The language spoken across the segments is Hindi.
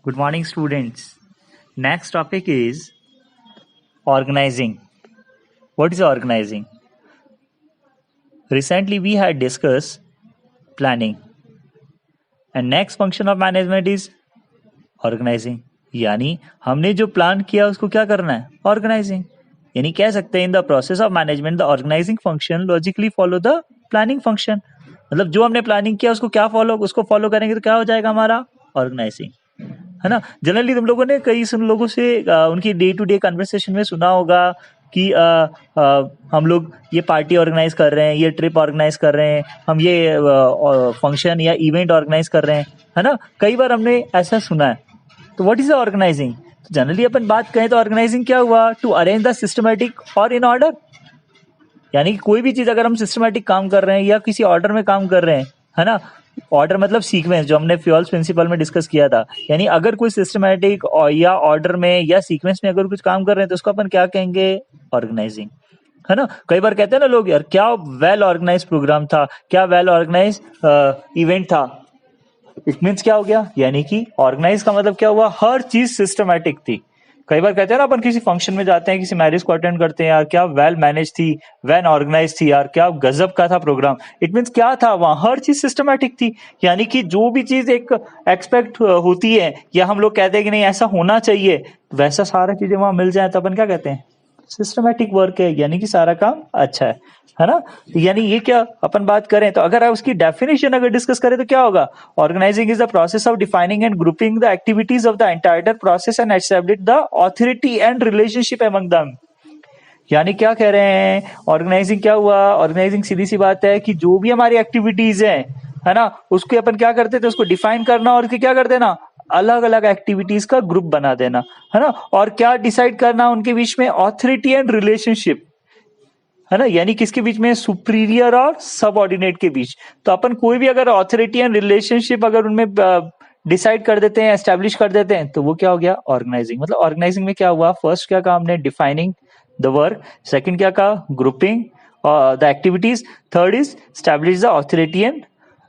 Good morning, students. Next topic is organizing. What is organizing? Recently, we had discussed planning, and next function of management is organizing. यानी हमने जो प्लान किया उसको क्या करना है? ऑर्गेनाइजिंग. यानी कह सकते हैं in the process of management the organising function logically follow the planning function. मतलब जो हमने प्लानिंग किया उसको फॉलो करेंगे तो क्या हो जाएगा हमारा? ऑर्गेनाइजिंग. है ना. जनरली तुम लोगों ने कई सुन लोगों से उनकी डे टू डे कन्वर्सेशन में सुना होगा कि हम लोग ये पार्टी ऑर्गेनाइज कर रहे हैं, ये ट्रिप ऑर्गेनाइज कर रहे हैं, हम ये फंक्शन या इवेंट ऑर्गेनाइज कर रहे हैं. है ना. कई बार हमने ऐसा सुना है. तो व्हाट इज द ऑर्गेनाइजिंग? तो जनरली अपन बात करें तो ऑर्गेनाइजिंग क्या हुआ? टू अरेंज द सिस्टमेटिक और इन ऑर्डर. यानी कि कोई भी चीज अगर हम सिस्टमेटिक काम कर रहे हैं या किसी ऑर्डर में काम कर रहे हैं, है ना. ऑर्डर मतलब सीक्वेंस, जो हमने फ्यूल्स प्रिंसिपल में डिस्कस किया था. यानी अगर कोई सिस्टमेटिक या ऑर्डर में या सीक्वेंस में अगर कुछ काम कर रहे हैं तो उसको अपन क्या कहेंगे? ऑर्गेनाइजिंग. है ना. कई बार कहते हैं ना लोग, यार क्या वेल ऑर्गेनाइज प्रोग्राम था, क्या वेल ऑर्गेनाइज इवेंट था. इट मीन्स क्या हो गया? यानी कि ऑर्गेनाइज का मतलब क्या हुआ? हर चीज सिस्टमेटिक थी. कई बार कहते हैं ना अपन किसी फंक्शन में जाते हैं, किसी मैरिज को अटेंड करते हैं, यार क्या वेल मैनेज थी, वेल ऑर्गेनाइज थी, यार क्या गजब का था प्रोग्राम. इट मीन्स क्या था वहां? हर चीज सिस्टमेटिक थी. यानी कि जो भी चीज एक एक्सपेक्ट होती है या हम लोग कहते हैं कि नहीं ऐसा होना चाहिए, वैसा सारा चीजें वहां मिल जाए तो अपन क्या कहते हैं? सिस्टमेटिक वर्क है. यानी कि सारा काम अच्छा है ना. यानी ये क्या अपन बात करें तो अगर उसकी डेफिनेशन अगर डिस्कस करें तो क्या होगा? Organising is the process of defining and grouping the activities of the entire process and establish the authority and relationship among them. यानी क्या कह रहे हैं? ऑर्गेनाइजिंग क्या हुआ? ऑर्गेनाइजिंग सीधी सी बात है कि जो भी हमारी एक्टिविटीज है ना, उसके अपन क्या करते थे? उसको डिफाइन करना और क्या कर देना? अलग अलग एक्टिविटीज का ग्रुप बना देना. है ना. और क्या डिसाइड करना उनके बीच में? Authority and relationship. है ना. यानी किसके बीच में? सुपीरियर और सबऑर्डिनेट के बीच. तो अपन कोई भी अगर ऑथोरिटी एंड रिलेशनशिप अगर उनमें डिसाइड कर देते हैं, एस्टेब्लिश कर देते हैं, तो वो क्या हो गया? ऑर्गेनाइजिंग. मतलब ऑर्गेनाइजिंग में क्या हुआ? फर्स्ट क्या काम ने? Defining the work. सेकंड क्या कहा? Grouping the activities. Third is establish the authority and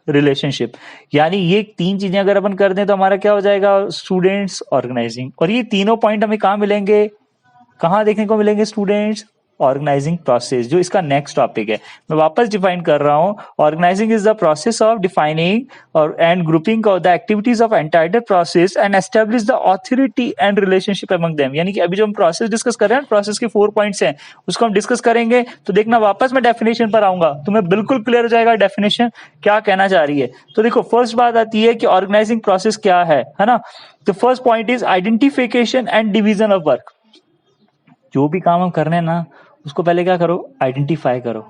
relationship. यानी ये तीन चीजें अगर अपन कर दें तो हमारा क्या हो जाएगा? Students organising. और ये तीनों पॉइंट हमें कहाँ मिलेंगे? कहाँ देखने को मिलेंगे स्टूडेंट्स? ऑर्गेनाइजिंग प्रोसेस, जो इसका नेक्स्ट टॉपिक है. मैं वापस डिफाइन कर रहा हूं. Organising is the process of defining और and grouping of the activities of entire process and establish the authority and relationship among them. यानी कि अभी जो हम प्रोसेस डिस्कस कर रहे हैं, प्रोसेस के 4 पॉइंट्स हैं, उसको हम डिस्कस करेंगे. तो देखना वापस मैं डेफिनेशन पर आऊंगा, तुम्हें बिल्कुल क्लियर हो जाएगा डेफिनेशन क्या कहना चाह रही है. तो देखो, फर्स्ट बात आती है कि ऑर्गेनाइजिंग प्रोसेस क्या है ना. तो first point is identification and division of work. जो भी काम हम कर रहे हैं ना, उसको पहले क्या करो? आइडेंटिफाई करो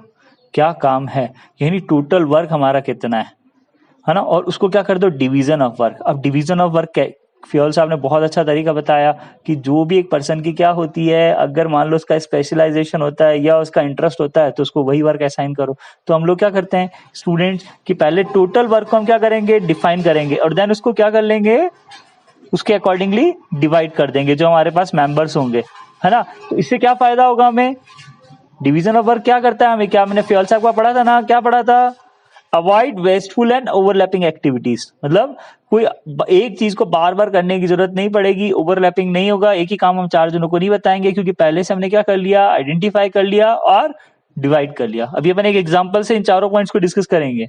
क्या काम है, यानी टोटल वर्क हमारा कितना है ना. और उसको क्या कर दो? Division of work. अब डिवीजन ऑफ वर्क फ्यूल साहब ने बहुत अच्छा तरीका बताया कि जो भी एक पर्सन की क्या होती है, अगर मान लो उसका स्पेशलाइजेशन होता है या उसका इंटरेस्ट होता है तो उसको वही वर्क असाइन करो. तो हम लोग क्या करते हैं स्टूडेंट्स कि पहले टोटल वर्क को हम क्या करेंगे? डिफाइन करेंगे और देन उसको क्या कर लेंगे? उसके अकॉर्डिंगली डिवाइड कर देंगे जो हमारे पास मेंबर्स होंगे, है ना. तो इससे क्या फायदा होगा हमें? डिवीजन ऑफ वर्क क्या करता है हमें? क्या हमने फ्यूल साहब का पढ़ा था ना, क्या पढ़ा था? Avoid wasteful and overlapping activities. मतलब कोई एक चीज को बार बार करने की जरूरत नहीं पड़ेगी, ओवरलैपिंग नहीं होगा. एक ही काम हम 4 जनों को नहीं बताएंगे क्योंकि पहले से हमने क्या कर लिया? आइडेंटिफाई कर लिया और डिवाइड कर लिया. अभी अपन एक एग्जांपल से इन चारों पॉइंट्स को डिस्कस करेंगे.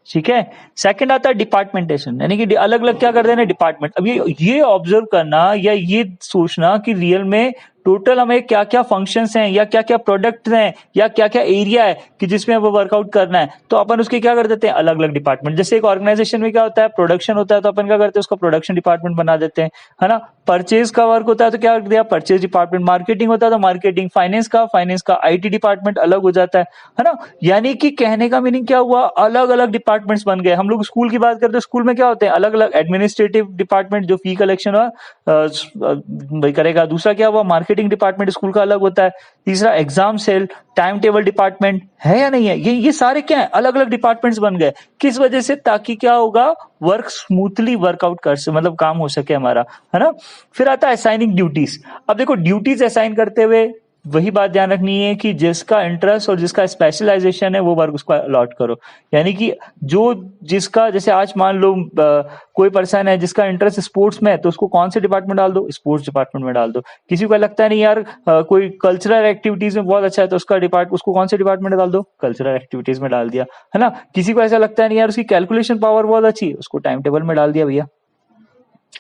ठीक है. सेकंड आता है डिपार्टमेंटेशन, यानी कि अलग अलग क्या कर देना? डिपार्टमेंट. अब ये ऑब्जर्व करना या ये सोचना कि रियल में टोटल हमें क्या क्या फंक्शंस हैं या क्या क्या प्रोडक्ट्स हैं या क्या क्या एरिया है कि जिसमें वो वर्कआउट करना है. तो अपन उसके क्या कर देते हैं? अलग अलग डिपार्टमेंट. जैसे एक ऑर्गेनाइजेशन में क्या होता है? प्रोडक्शन होता है, तो अपन क्या करते हैं? उसका प्रोडक्शन डिपार्टमेंट बना देते हैं, है ना. परचेज का वर्क होता है तो क्या कर दिया? Purchase department. मार्केटिंग होता है तो मार्केटिंग. फाइनेंस का आईटी डिपार्टमेंट अलग हो जाता है ना. यानी कि कहने का मीनिंग क्या हुआ? अलग अलग डिपार्टमेंट्स बन गए. हम लोग स्कूल की बात करते हैं, स्कूल में क्या होते हैं? अलग अलग एडमिनिस्ट्रेटिव डिपार्टमेंट जो फी कलेक्शन करेगा. दूसरा क्या हुआ? मार्केटिंग डिपार्टमेंट स्कूल का अलग होता है. तीसरा exam cell, time table department है या नहीं है? ये सारे क्या है? अलग अलग डिपार्टमेंट्स बन गए. किस वजह से? ताकि क्या होगा? वर्क स्मूथली वर्कआउट कर से मतलब काम हो सके हमारा, है ना. फिर आता है असाइनिंग ड्यूटीज. अब देखो, ड्यूटीज असाइन करते हुए वही बात ध्यान रखनी है कि जिसका इंटरेस्ट और जिसका स्पेशलाइजेशन है वो वर्क उसको अलॉट करो। यानी कि जो जिसका, जैसे आज मान लो कोई पर्सन है जिसका इंटरेस्ट स्पोर्ट्स में है तो उसको कौन से डिपार्टमेंट डाल दो, स्पोर्ट्स डिपार्टमेंट में डाल दो। किसी को लगता है नहीं यार कोई कल्चरल एक्टिविटीज में बहुत अच्छा है तो उसको कौन से डिपार्टमेंट में डाल दो, कल्चरल एक्टिविटीज में डाल दिया, है ना। किसी को ऐसा लगता है नहीं यार उसकी कैलकुलेशन पावर बहुत अच्छी है, उसको टाइम टेबल में डाल दिया भैया,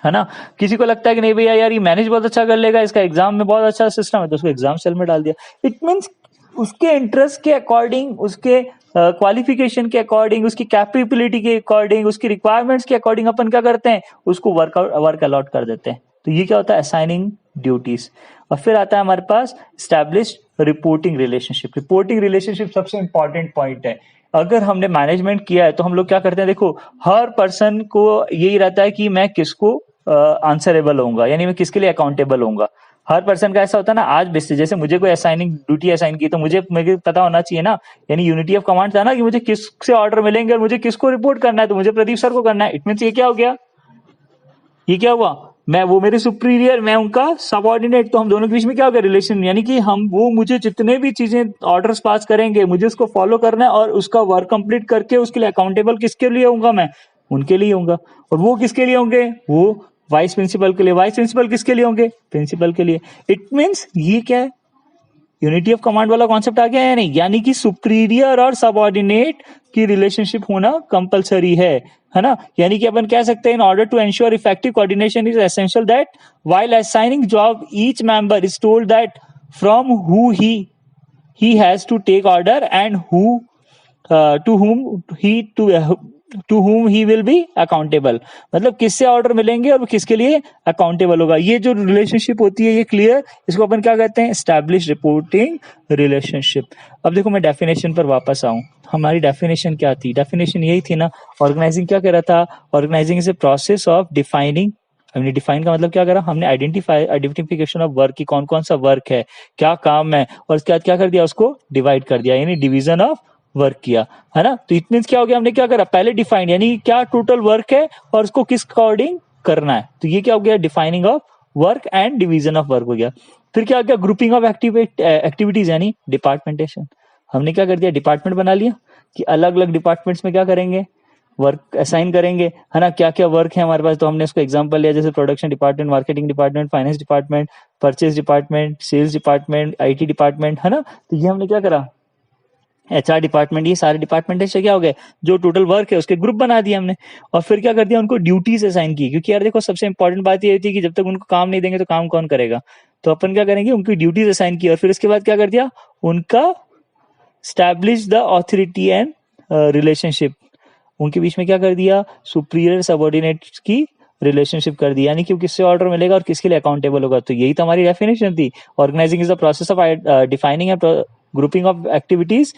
है ना। किसी को लगता है कि नहीं भैया यार ये मैनेज बहुत अच्छा कर लेगा, इसका एग्जाम में बहुत अच्छा सिस्टम है, तो उसको एग्जाम सेल में डाल दिया। इट मीन्स उसके इंटरेस्ट के अकॉर्डिंग, उसके क्वालिफिकेशन के अकॉर्डिंग, उसकी कैपेबिलिटी के अकॉर्डिंग, उसकी रिक्वायरमेंट्स के अकॉर्डिंग अपन क्या करते हैं, उसको वर्क अलॉट कर देते हैं। तो ये क्या होता है, असाइनिंग ड्यूटीज। और फिर आता है हमारे पास established reporting relationship. Reporting relationship सबसे इंपॉर्टेंट पॉइंट है। अगर हमने मैनेजमेंट किया है तो हम लोग क्या करते हैं, देखो हर पर्सन को यही रहता है कि मैं किसको आंसरेबल होऊंगा, यानी मैं किसके लिए अकाउंटेबल होऊंगा। हर पर्सन का ऐसा होता है ना, आज बेसिस जैसे मुझे कोई असाइनिंग ड्यूटी असाइन की तो मुझे पता होना चाहिए ना, यानी यूनिटी ऑफ कमांड था ना कि मुझे किससे ऑर्डर मिलेंगे और मुझे किसको रिपोर्ट करना है, तो मुझे प्रदीप सर को करना है। इट मींस ये क्या हो गया, ये क्या हुआ, मैं वो मेरे सुपीरियर, मैं उनका सबऑर्डिनेट, तो हम दोनों के बीच में क्या हो गया, रिलेशन। यानी कि हम वो मुझे जितने भी चीजें ऑर्डर्स पास करेंगे मुझे उसको फॉलो करना है और उसका वर्क कंप्लीट करके उसके लिए अकाउंटेबल किसके लिए होऊंगा, मैं उनके लिए होऊंगा। और वो किसके लिए होंगे, वो वाइस प्रिंसिपल के लिए। वाइस प्रिंसिपल किसके लिए होंगे, प्रिंसिपल के लिए। इट मीन्स ये क्या है, यूनिटी ऑफ कमांड वाला कॉन्सेप्ट आ गया है नहीं, यानी कि सुपीरियर और सबऑर्डिनेट की रिलेशनशिप होना कंपलसरी है ना। यानी कि अपन कह सकते हैं in order to ensure effective coordination is essential that while assigning job each member is told that from who he has to take order and who to whom he will be accountable। मतलब किससे ऑर्डर मिलेंगे और वो किसके लिए अकाउंटेबल होगा। ये जो रिलेशनशिप होती है ये क्लियर, इसको अपन क्या कहते हैं, एस्टैब्लिश रिपोर्टिंग रिलेशनशिप। अब देखो मैं डेफिनेशन पर वापस आऊं, हमारी डेफिनेशन क्या थी, डेफिनेशन यही थी ना, ऑर्गेनाइजिंग क्या कह रहा था, organising is a process of defining. हमने डिफाइन का मतलब क्या करा, हमने आइडेंटिफिकेशन ऑफ वर्क की कौन कौन सा वर्क है, क्या काम है, और उसके बाद क्या कर दिया, उसको डिवाइड कर दिया, यानी डिवीजन ऑफ वर्क किया, है ना। तो इट मींस क्या हो गया, हमने क्या करा, पहले डिफाइन यानी क्या टोटल वर्क है और उसको किस अकॉर्डिंग करना है, तो ये क्या हो गया, defining of work and division of work हो गया। फिर क्या हो गया, ग्रुपिंग ऑफ एक्टिविटीज यानी डिपार्टमेंटेशन। हमने क्या कर दिया, डिपार्टमेंट बना लिया कि अलग अलग डिपार्टमेंट्स में क्या करेंगे, वर्क असाइन करेंगे, है ना। क्या क्या वर्क है हमारे पास, तो हमने उसको एग्जांपल लिया, जैसे production department, marketing department, finance department, purchase department, sales department, IT department, है ना। तो ये हमने क्या करा, एचआर डिपार्टमेंट, ये सारे डिपार्टमेंट से क्या हो गए, जो टोटल वर्क है उसके ग्रुप बना दिए हमने। और फिर क्या कर दिया, उनको ड्यूटीज असाइन की, क्योंकि यार देखो सबसे इंपॉर्टेंट बात ये थी कि जब तक उनको काम नहीं देंगे तो काम कौन करेगा, तो अपन क्या करेंगे, उनकी ड्यूटीज असाइन की। और फिर उसके बाद क्या कर दिया, उनका establish the authority and relationship, उनके बीच में क्या कर दिया, सुपीरियर सबऑर्डिनेट की रिलेशनशिप कर दी, यानी कि किससे ऑर्डर मिलेगा और किसके लिए अकाउंटेबल होगा। तो यही तो हमारी डेफिनेशन थी, organising is the process of defining and grouping of activities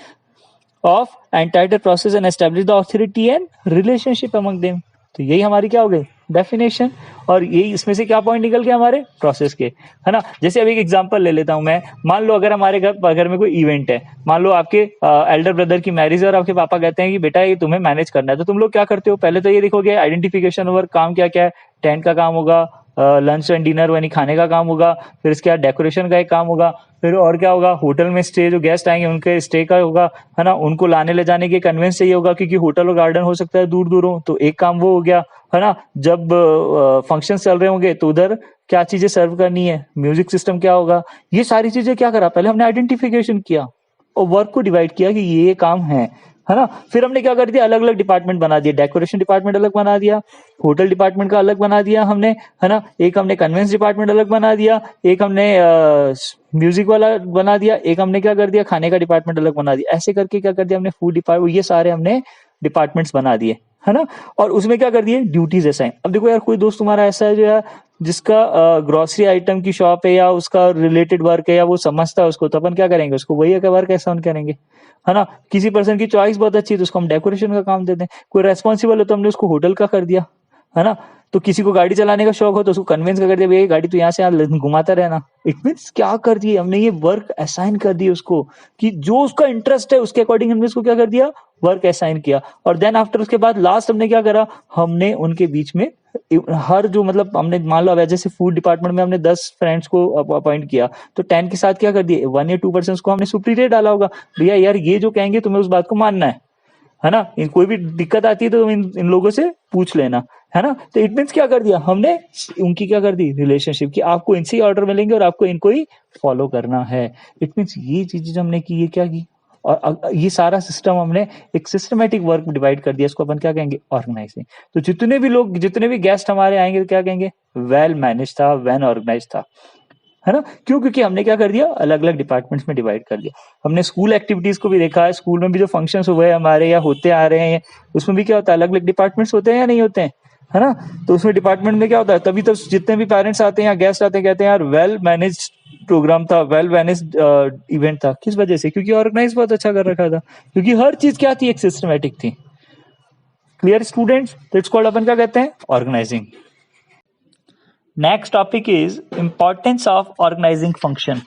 of entire process and establish the authority and relationship among them. तो यही हमारी क्या हो गई, डेफिनेशन। और यही इसमें से क्या पॉइंट निकल के हमारे प्रोसेस के, है ना। जैसे अभी एक एग्जांपल ले लेता हूं मैं, मान लो अगर हमारे घर में कोई इवेंट है, मान लो आपके एल्डर ब्रदर की मैरिज है और आपके पापा कहते हैं कि बेटा ये तुम्हें मैनेज करना है, तो तुम लोग क्या करते हो, पहले तो ये देखोगे आइडेंटिफिकेशन वर्क, काम क्या क्या है, टेंट का काम होगा, लंच एंड डिनर यानी खाने का काम होगा, फिर इसके बाद डेकोरेशन का एक काम होगा, फिर और क्या होगा, होटल में स्टे, जो गेस्ट आएंगे उनके स्टे का होगा, है ना, उनको लाने ले जाने के कन्वेंस चाहिए होगा, क्योंकि होटल और गार्डन हो सकता है दूर दूर हो, तो एक काम वो हो गया, है ना। जब फंक्शन चल रहे होंगे तो उधर क्या चीजें सर्व करनी है, म्यूजिक सिस्टम क्या होगा, ये सारी चीजें क्या करा, पहले हमने आइडेंटिफिकेशन किया और वर्क को डिवाइड किया कि ये काम है ना। फिर हमने क्या कर दिया, अलग अलग डिपार्टमेंट बना दिया, डेकोरेशन डिपार्टमेंट अलग बना दिया, होटल डिपार्टमेंट का अलग बना दिया हमने, है ना। एक हमने कन्वेंस डिपार्टमेंट अलग बना दिया, एक हमने म्यूजिक वाला बना दिया, एक हमने क्या कर दिया, खाने का डिपार्टमेंट अलग बना दिया। ऐसे करके क्या कर दिया हमने, फूड डिपार्टमेंट, ये सारे हमने डिपार्टमेंट्स बना दिए, है ना। और उसमें क्या कर दिए, ड्यूटीज असाइन। अब देखो यार कोई दोस्त तुम्हारा ऐसा है जो यार जिसका ग्रोसरी आइटम की शॉप है या उसका रिलेटेड वर्क है या वो समझता है उसको, तो अपन क्या करेंगे, उसको वही वर्क असाइन करेंगे, है ना। किसी पर्सन की चॉइस बहुत अच्छी है तो उसको हम डेकोरेशन का काम देते हैं। कोई रेस्पॉन्सिबल है तो हमने उसको होटल का कर दिया, है ना। तो किसी को गाड़ी चलाने का शौक हो तो उसको कन्विंस कर दिया, भैया गाड़ी तो यहाँ से यहाँ घुमाता रहना। इट मीन्स क्या कर दिए हमने, ये वर्क असाइन कर दिए उसको, कि जो उसका इंटरेस्ट है उसके अकॉर्डिंग हमने उसको क्या कर दिया, वर्क असाइन किया। और देन आफ्टर उसके बाद लास्ट हमने क्या करा, हमने उनके बीच में हर जो मतलब हमने मान लो जैसे फूड डिपार्टमेंट में हमने 10 फ्रेंड्स को अपॉइंट किया, तो 10 के साथ क्या कर दिए, 1 या 2% को हमने सुपीरियर डाला होगा, भैया यार ये जो कहेंगे तुम्हें उस बात को मानना है ना। इन कोई भी दिक्कत आती है तो तुम इन लोगों से पूछ लेना, है ना। तो इट मीन्स क्या कर दिया हमने, उनकी क्या कर दी रिलेशनशिप, कि आपको इनसे ही ऑर्डर मिलेंगे और आपको इनको ही फॉलो करना है। इट मीन्स ये चीजें हमने की, ये क्या की, और ये सारा सिस्टम हमने एक सिस्टमेटिक वर्क डिवाइड कर दिया, इसको अपन क्या कहेंगे, ऑर्गेनाइजिंग। तो जितने भी लोग, जितने भी गेस्ट हमारे आएंगे तो क्या कहेंगे, वेल मैनेज था, वेल ऑर्गेनाइज था, है ना। क्यों, क्योंकि हमने क्या कर दिया, अलग अलग डिपार्टमेंट्स में डिवाइड कर दिया। हमने स्कूल एक्टिविटीज को भी देखा है, स्कूल में भी जो फंक्शंस हुए हमारे या होते आ रहे हैं, उसमें भी क्या होता है, अलग अलग डिपार्टमेंट्स होते हैं या नहीं होते हैं, है ना। तो उसमें डिपार्टमेंट में क्या होता है, तभी तो जितने भी पेरेंट्स आते हैं या गेस्ट आते हैं कहते हैं यार वेल मैनेज प्रोग्राम था, वेल मैनेज इवेंट था। किस वजह से, क्योंकि ऑर्गेनाइज बहुत अच्छा कर रखा था, क्योंकि हर चीज क्या थी, एक सिस्टमेटिक थी। क्लियर स्टूडेंट्स, तो इट्स कॉल्ड, अपन क्या कहते हैं, organising. Next topic is importance of organising function.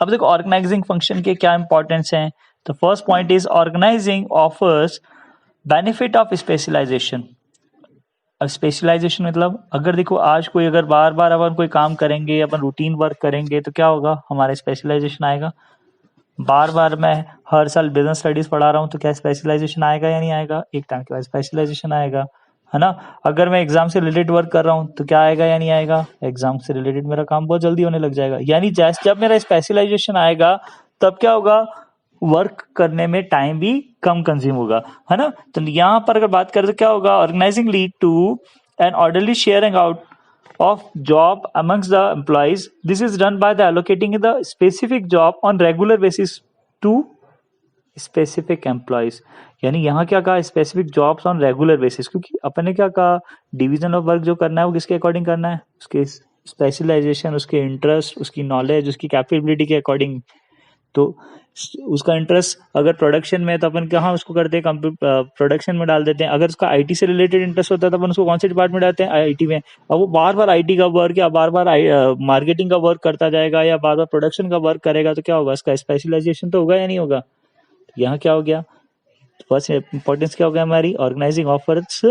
अब देखो ऑर्गेनाइजिंग फंक्शन के क्या इंपॉर्टेंस हैं। तो first point is organising offers benefit of specialisation. अब स्पेशलाइजेशन मतलब अगर देखो आज कोई अगर बार बार अपन कोई काम करेंगे, अपन रूटीन वर्क करेंगे तो क्या होगा, हमारा स्पेशलाइजेशन आएगा। बार बार मैं हर साल बिजनेस स्टडीज पढ़ा रहा हूँ तो क्या स्पेशलाइजेशन आएगा या नहीं आएगा, एक टाइम के बाद स्पेशलाइजेशन आएगा, है ना। अगर मैं एग्जाम से रिलेटेड वर्क कर रहा हूँ तो क्या आएगा या नहीं आएगा, एग्जाम से रिलेटेड मेरा काम बहुत जल्दी होने लग जाएगा। यानी जब मेरा स्पेशलाइजेशन आएगा तब क्या होगा, वर्क करने में टाइम भी कम कंज्यूम होगा, है ना। तो यहाँ पर अगर बात करें तो क्या होगा, organising lead to an orderly sharing out of job amongst the employees. This is done by the allocating the specific job on regular basis to specific employees. यानी यहाँ क्या कहा, specific jobs on regular basis, क्योंकि अपन ने क्या कहा, डिवीजन ऑफ वर्क जो करना है वो किसके अकॉर्डिंग करना है, उसके स्पेशलाइजेशन, उसके इंटरेस्ट, उसकी नॉलेज, उसकी कैपेबिलिटी के अकॉर्डिंग। तो उसका इंटरेस्ट अगर प्रोडक्शन में तो अपन कहाँ उसको करते हैं, प्रोडक्शन में डाल देते हैं। अगर उसका आईटी से रिलेटेड इंटरेस्ट होता है तो अपन उसको कौन से डिपार्टमेंट डालते हैं, आईटी में। अब वो बार बार आईटी का वर्क या बार बार मार्केटिंग का वर्क करता जाएगा या बार बार प्रोडक्शन का वर्क करेगा तो क्या होगा, इसका स्पेशलाइजेशन तो होगा या नहीं होगा। यहाँ क्या हो गया, फर्स्ट इंपॉर्टेंस क्या हो गया हमारी, organising offers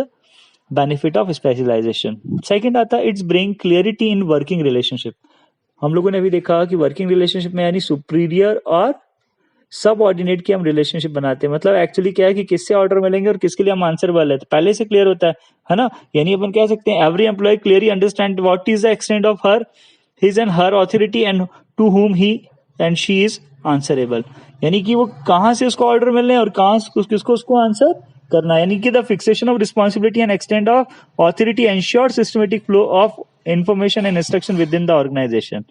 benefit of specialisation. Second आता है it's bring clarity in working relationship. हम लोगों ने भी देखा कि वर्किंग रिलेशनशिप में यानी सुपीरियर और सब ऑर्डिनेट की हम रिलेशनशिप बनाते हैं। मतलब एक्चुअली क्या है कि किससे ऑर्डर मिलेंगे और किसके लिए हम आंसरेबल है, तो पहले से क्लियर होता है ना। यानी अपन कह सकते हैं every employee clearly understand what is the extent of her his and her authority and to whom he and she is answerable. यानी कि वो कहाँ से उसको ऑर्डर मिल रहे हैं और कहाँ किसको उसको आंसर करना है। यानी कि the fixation of responsibility and extent of authority ensure systematic flow of information and instruction within the organisation.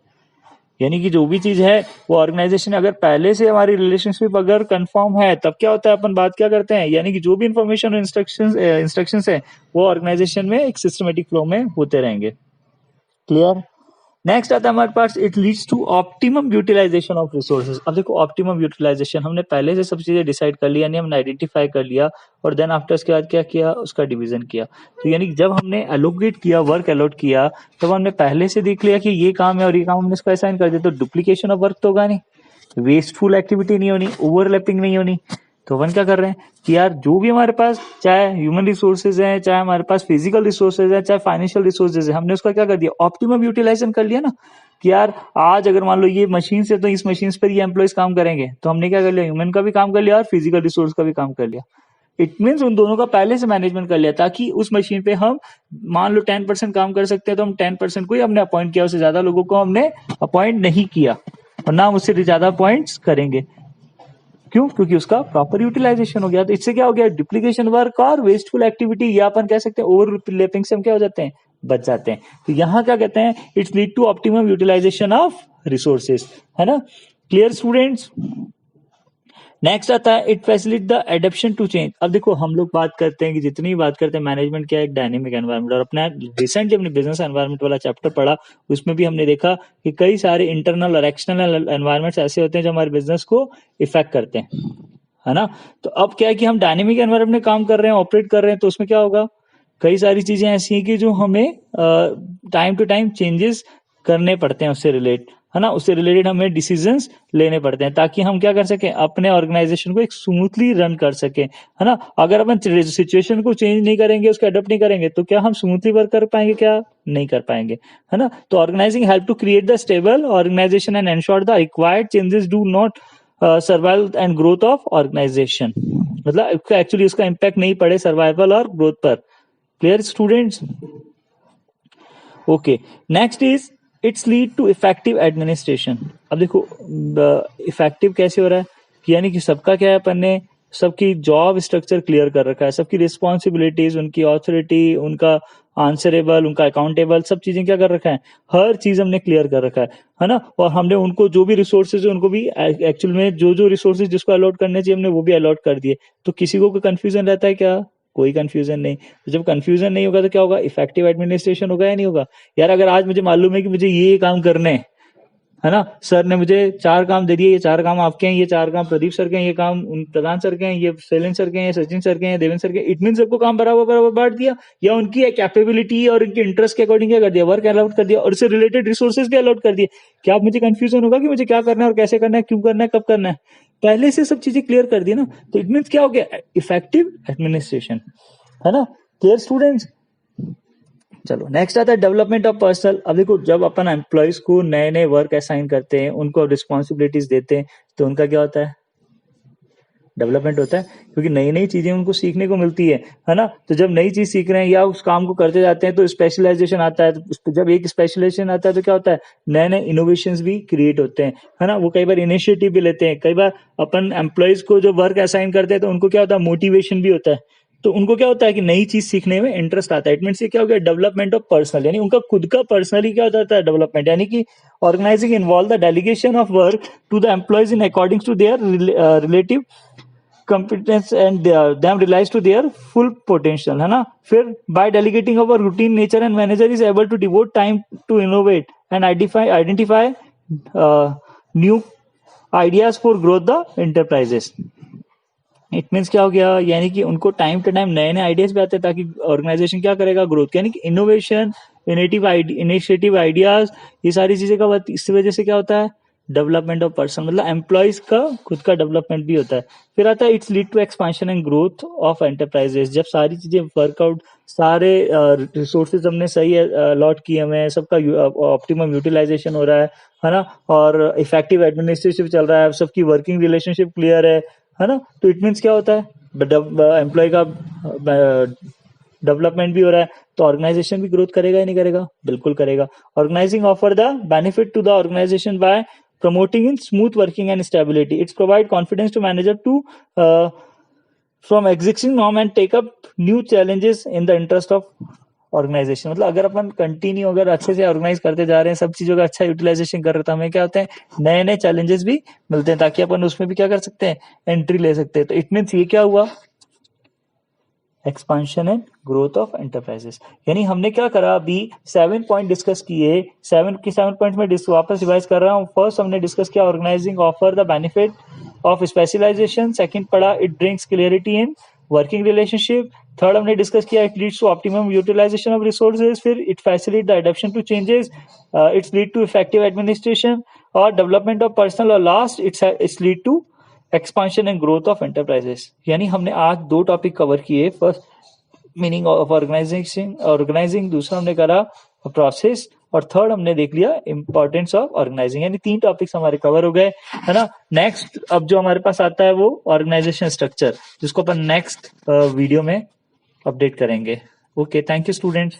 यानी कि जो भी चीज है वो ऑर्गेनाइजेशन अगर पहले से हमारी रिलेशनशिप अगर कंफर्म है तब क्या होता है, अपन बात क्या करते हैं, यानी कि जो भी इंफॉर्मेशन और इंस्ट्रक्शंस है वो ऑर्गेनाइजेशन में एक सिस्टमेटिक फ्लो में होते रहेंगे। क्लियर। नेक्स्ट आता है हमारे पास it leads to optimum utilisation of resources. अब देखो ऑप्टिमम यूटिलाइजेशन हमने पहले से सब चीजें डिसाइड कर लिया, यानी हमने आइडेंटिफाई कर लिया और देन आफ्टर उसके बाद क्या किया, उसका डिवीजन किया। तो यानी जब हमने एलोकेट किया, वर्क अलॉट किया, तब हमने पहले से देख लिया कि ये काम है और ये काम हमने इसको असाइन कर दिया। तो डुप्लीकेशन ऑफ वर्क तो होगा नहीं, वेस्टफुल एक्टिविटी नहीं होनी, ओवरलैपिंग नहीं होनी। तो अपन क्या कर रहे हैं कि यार जो भी हमारे पास चाहे ह्यूमन रिसोर्सेज है, चाहे हमारे पास फिजिकल रिसोर्सेज है, चाहे फाइनेंशियल रिसोर्सेज है, हमने उसका क्या कर दिया, ऑप्टिमम यूटिलाइजेशन कर लिया ना। कि यार आज अगर मान लो ये मशीन से तो इस मशीन पर ये एम्प्लॉइज काम करेंगे, तो हमने क्या कर लिया, ह्यूमन का भी काम कर लिया और फिजिकल रिसोर्स का भी काम कर लिया। इट मीन्स उन दोनों का पहले से मैनेजमेंट कर लिया, ताकि उस मशीन पे हम मान लो 10% काम कर सकते हैं तो हम 10% को ही हमने अपॉइंट किया, उससे ज्यादा लोगों को हमने अपॉइंट नहीं किया और ना उससे ज्यादा अपॉइंट्स करेंगे। क्यों, क्योंकि उसका प्रॉपर यूटिलाइजेशन हो गया। तो इससे क्या हो गया, डुप्लीकेशन वर्क और वेस्टफुल एक्टिविटी या अपन कह सकते हैं ओवरलैपिंग से हम क्या हो जाते हैं, बच जाते हैं। तो यहाँ क्या कहते हैं, it's lead to optimum utilisation of resources, है ना। Clear students. नेक्स्ट आता है it facilitate the adaption to change. अब देखो हम लोग बात करते हैं कि जितनी भी बात करते हैं मैनेजमेंट क्या है, एक डायनेमिक एनवायरनमेंट। और अपना रिसेंटली अपने बिजनेस एनवायरनमेंट वाला चैप्टर पढ़ा, उसमें भी हमने देखा कि कई सारे इंटरनल और एक्सटर्नल एनवायरनमेंट्स ऐसे होते हैं जो हमारे बिजनेस को इफेक्ट करते हैं, है ना। तो अब क्या है कि हम डायनेमिक एनवायरनमेंट में काम कर रहे हैं, ऑपरेट कर रहे हैं, तो उसमें क्या होगा, कई सारी चीजें ऐसी हैं कि जो हमें टाइम टू टाइम चेंजेस करने पड़ते हैं उससे रिलेट, है ना, उससे रिलेटेड हमें डिसीजंस लेने पड़ते हैं ताकि हम क्या कर सकें, अपने ऑर्गेनाइजेशन को एक स्मूथली रन कर सकें, है ना। अगर अपन सिचुएशन को चेंज नहीं करेंगे, उसको अडॉप्ट नहीं करेंगे, तो क्या हम स्मूथली वर्क कर पाएंगे? क्या नहीं कर पाएंगे, है ना। तो organising help to create the stable organisation and ensure the required changes do not survival and growth of organisation. मतलब एक्चुअली उसका इम्पैक्ट नहीं पड़े सर्वाइवल और ग्रोथ पर। Clear students? Okay, next is it's lead to effective administration. अब देखो इफेक्टिव कैसे हो रहा है, यानी कि सबका क्या है, अपन ने सबकी जॉब स्ट्रक्चर क्लियर कर रखा है, सबकी रिस्पॉन्सिबिलिटीज, उनकी ऑथोरिटी, उनका आंसरेबल, उनका अकाउंटेबल, सब चीजें क्या कर रखा है, हर चीज हमने क्लियर कर रखा है ना। और हमने उनको जो भी रिसोर्सेज है उनको भी एक्चुअल में जो जो रिसोर्सेज जिसको अलॉट करने चाहिए हमने वो भी अलॉट कर दिए। तो किसी को कोई कंफ्यूजन रहता है क्या? कोई कंफ्यूजन नहीं। तो जब कंफ्यूजन नहीं होगा तो क्या होगा, इफेक्टिव एडमिनिस्ट्रेशन होगा या नहीं होगा? यार अगर आज मुझे मालूम है कि मुझे ये काम करने है ना, सर ने मुझे 4 काम दे दिए, ये 4 काम आपके हैं, ये 4 काम प्रदीप सर के हैं, ये काम उन प्रधान सर के हैं, ये शैलेंद्र सर के हैं, सचिन सर के हैं, देवेंद्र सर के, इट मीन सबको काम बराबर बराबर बांट दिया, या उनकी कैपेबिलिटी और उनके इंटरेस्ट के अकॉर्डिंग क्या कर दिया, वर्क अलॉट कर दिया, और उससे रिलेटेड रिसोर्सेज भी अलॉट कर दिए। क्या आप मुझे कंफ्यूजन होगा कि मुझे क्या करना है और कैसे करना है, क्यों करना है, कब करना है? पहले से सब चीजें क्लियर कर दी ना, तो इट मीन क्या हो गया, इफेक्टिव एडमिनिस्ट्रेशन, है ना। Clear students? चलो नेक्स्ट आता है डेवलपमेंट ऑफ पर्सनल। अब देखो, जब अपन एम्प्लॉयज को नए नए वर्क असाइन करते हैं, उनको रिस्पॉन्सिबिलिटीज देते हैं, तो उनका क्या होता है, डेवलपमेंट होता है, क्योंकि नई नई चीजें उनको सीखने को मिलती है ना। तो जब नई चीज सीख रहे हैं या उस काम को करते जाते हैं तो स्पेशलाइजेशन आता है। तो जब एक स्पेशलाइजेशन आता है तो क्या होता है, नए नए इनोवेशंस भी क्रिएट होते हैं, है ना। वो कई बार इनिशिएटिव भी लेते हैं, कई बार अपन एम्प्लॉयज को जो वर्क असाइन करते हैं तो उनको क्या होता है, मोटिवेशन भी होता है। तो उनको क्या होता है कि नई चीज सीखने में इंटरेस्ट आता है। इट मीन से क्या हो गया, डेवलपमेंट ऑफ पर्सनल, यानी उनका खुद का पर्सनली क्या होता है, डेवलपमेंट, यानी कि organising involve the delegation of work to the employees in according to their relative competence and them realize to their full potential, है ना। फिर by delegating our routine nature and manager is able to devote time to innovate and identify new ideas for growth the enterprises। It means क्या हो गया, यानी कि उनको टाइम टू टाइम नए नए आइडियाज भी आते हैं ताकि ऑर्गेनाइजेशन क्या करेगा, ग्रोथ, यानी कि इनोवेशन, इनिशिएटिव आइडियाज, ये सारी चीजें का इस वजह से क्या होता है, डेवलपमेंट ऑफ पर्सन, मतलब एम्प्लॉयज का खुद का डेवलपमेंट भी होता है। फिर आता है it's lead to expansion and growth of enterprises. जब सारी चीजें वर्कआउट, सारे रिसोर्सेज हमने सही अलॉट किए, हमें सबका ऑप्टिमम यूटिलाइजेशन हो रहा है ना, और इफेक्टिव एडमिनिस्ट्रेशन चल रहा है, सबकी वर्किंग रिलेशनशिप क्लियर है ना। तो इट मीन्स क्या होता है, एम्प्लॉय का डेवलपमेंट भी हो रहा है, तो ऑर्गेनाइजेशन भी ग्रोथ करेगा या नहीं करेगा, बिल्कुल करेगा। Organising offer the benefit to the organisation by promoting in smooth working and stability. It's provide confidence to manager to from existing norm and take up new challenges in the interest of organisation. मतलब अगर अपन कंटिन्यू अगर अच्छे से ऑर्गेनाइज करते जा रहे हैं, सब चीजों का अच्छा यूटिलाइजेशन कर रहे हैं, तो हमें क्या होते हैं, नए नए चैलेंजेस भी मिलते हैं ताकि अपन उसमें भी क्या कर सकते हैं, एंट्री ले सकते हैं। तो इट मीन्स ये क्या हुआ, expansion and growth of enterprises. यानी हमने क्या करा, अभी 7 पॉइंट डिस्कस किए, 7 पॉइंट में वापस रिवाइज कर रहा हूँ। फर्स्ट हमने डिस्कस किया organising offer the benefit of specialisation. Second पढ़ा it brings clarity in working relationship. Third हमने डिस्कस किया it leads to optimum utilisation of resources. फिर it facilitate the adoption to changes, its lead to effective administration और डेवलपमेंट ऑफ पर्सनल। और last its lead to expansion and growth of enterprises. यानी हमने आज 2 टॉपिक कवर किए, फर्स्ट मीनिंग ऑफ ऑर्गेनाइजिंग, दूसरा हमने करा प्रोसेस, और थर्ड हमने देख लिया इंपॉर्टेंस ऑफ ऑर्गेनाइजिंग। यानी 3 टॉपिक्स हमारे कवर हो गए, है ना। नेक्स्ट अब जो हमारे पास आता है वो ऑर्गेनाइजेशन स्ट्रक्चर, जिसको अपन नेक्स्ट वीडियो में अपडेट करेंगे। Okay, thank you students.